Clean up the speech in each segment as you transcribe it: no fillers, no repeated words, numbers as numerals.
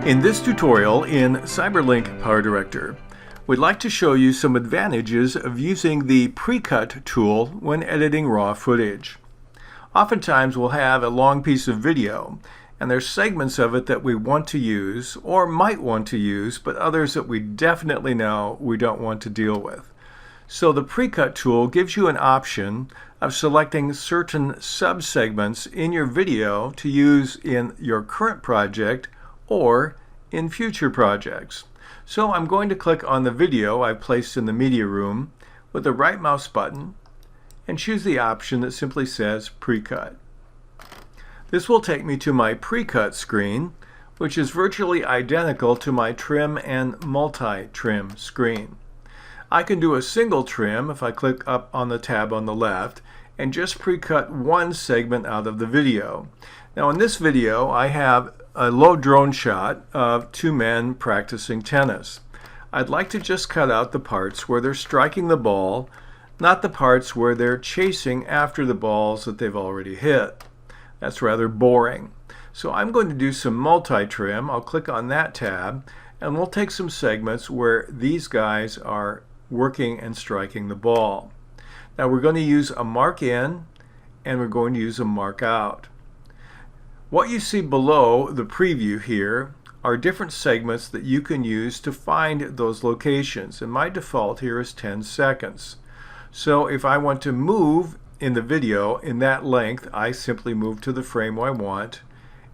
In this tutorial in CyberLink PowerDirector, we'd like to show you some advantages of using the Precut tool when editing raw footage. Oftentimes we'll have a long piece of video and there's segments of it that we want to use or might want to use, but others that we definitely know we don't want to deal with. So the Precut tool gives you an option of selecting certain subsegments in your video to use in your current project or in future projects. So I'm going to click on the video I've placed in the media room with the right mouse button and choose the option that simply says Precut. This will take me to my Precut screen, which is virtually identical to my trim and multi-trim screen. I can do a single trim if I click up on the tab on the left and just precut one segment out of the video. Now in this video I have a low drone shot of two men practicing tennis. I'd like to just cut out the parts where they're striking the ball, not the parts where they're chasing after the balls that they've already hit. That's rather boring. So I'm going to do some multi-trim. I'll click on that tab and we'll take some segments where these guys are working and striking the ball. Now we're going to use a mark in and we're going to use a mark out. What you see below the preview here are different segments that you can use to find those locations, and my default here is 10 seconds. So if I want to move in the video in that length, I simply move to the frame I want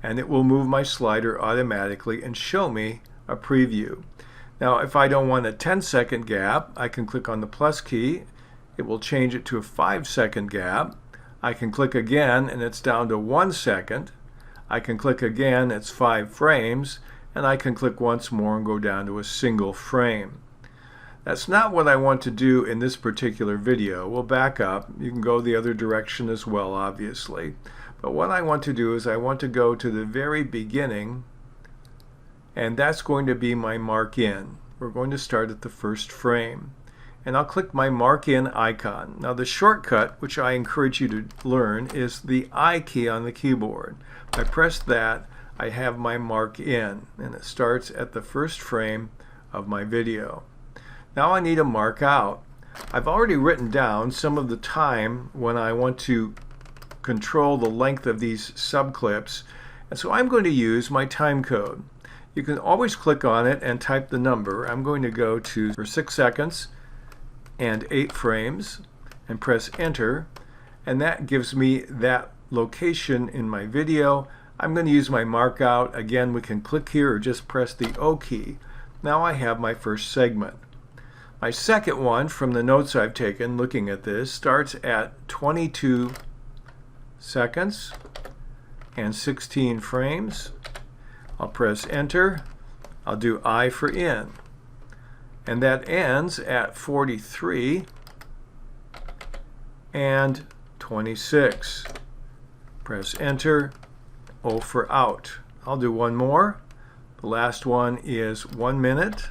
and it will move my slider automatically and show me a preview. Now if I don't want a 10-second gap, I can click on the plus key. It will change it to a 5-second gap. I can click again and it's down to 1 second. I can click again, it's 5 frames, and I can click once more and go down to a single frame. That's not what I want to do in this particular video. We'll back up. You can go the other direction as well, obviously. But what I want to do is I want to go to the very beginning, and that's going to be my mark in. We're going to start at the first frame. And I'll click my mark in icon. Now the shortcut, which I encourage you to learn, is the I key on the keyboard. If I press that, I have my mark in, and it starts at the first frame of my video. Now I need a mark out. I've already written down some of the time when I want to control the length of these subclips, and so I'm going to use my time code. You can always click on it and type the number. I'm going to go to for 6 seconds and 8 frames and press enter, and that gives me that location in my video. I'm going to use my mark out. Again, we can click here or just press the O key. Now I have my first segment. My second one from the notes I've taken looking at this starts at 22 seconds and 16 frames. I'll press enter. I'll do I for in. And that ends at 43 and 26. Press enter. O for out. I'll do one more. The last one is 1 minute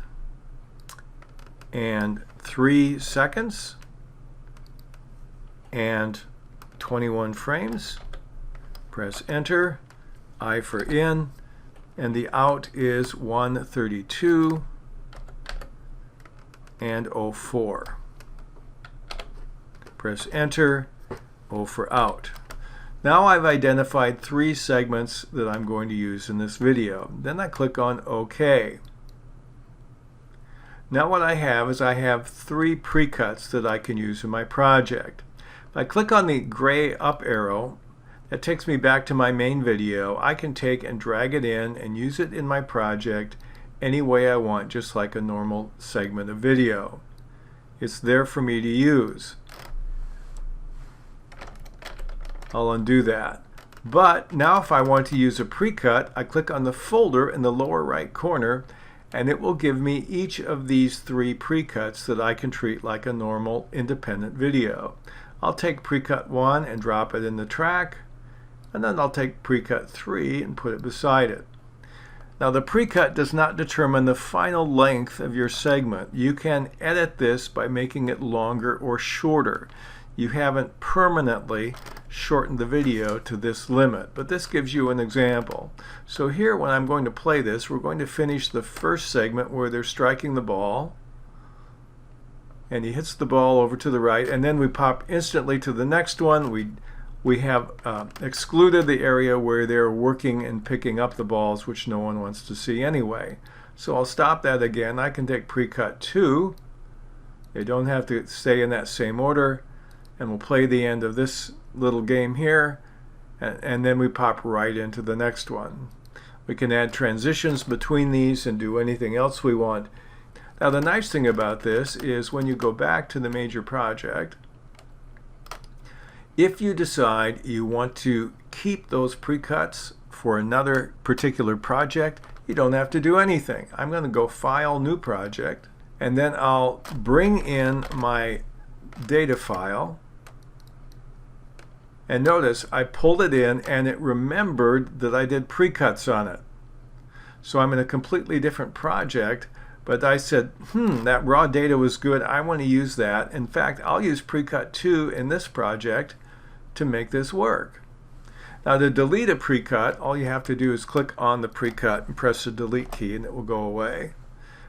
and 3 seconds and 21 frames. Press enter. I for in, and the out is 1:32 and 04. Press enter. O for out. Now I've identified 3 segments that I'm going to use in this video. Then I click on OK. Now what I have is I have 3 precuts that I can use in my project. If I click on the gray up arrow, that takes me back to my main video. I can take and drag it in and use it in my project any way I want, just like a normal segment of video. It's there for me to use. I'll undo that. But now if I want to use a precut, I click on the folder in the lower right corner and it will give me each of these 3 precuts that I can treat like a normal independent video. I'll take precut 1 and drop it in the track, and then I'll take precut 3 and put it beside it. Now the precut does not determine the final length of your segment. You can edit this by making it longer or shorter. You haven't permanently shorten the video to this limit, but this gives you an example. So here, when I'm going to play this, we're going to finish the first segment where they're striking the ball, and he hits the ball over to the right, and then we pop instantly to the next one. We have excluded the area where they're working and picking up the balls, which no one wants to see anyway. So I'll stop that again. I can take Precut 2. They don't have to stay in that same order, and we'll play the end of this little game here, and then we pop right into the next one. We can add transitions between these and do anything else we want. Now the nice thing about this is when you go back to the major project, if you decide you want to keep those precuts for another particular project, you don't have to do anything. I'm going to go File, New Project, and then I'll bring in my data file. And notice I pulled it in and it remembered that I did precuts on it. So I'm in a completely different project, but I said, that raw data was good. I want to use that. In fact, I'll use Precut 2 in this project to make this work. Now to delete a precut, all you have to do is click on the precut and press the delete key and it will go away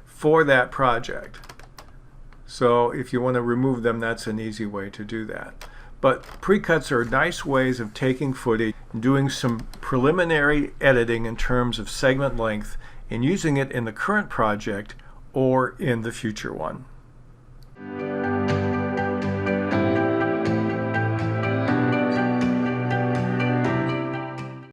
for that project. So if you want to remove them, that's an easy way to do that. But precuts are nice ways of taking footage and doing some preliminary editing in terms of segment length and using it in the current project or in the future one.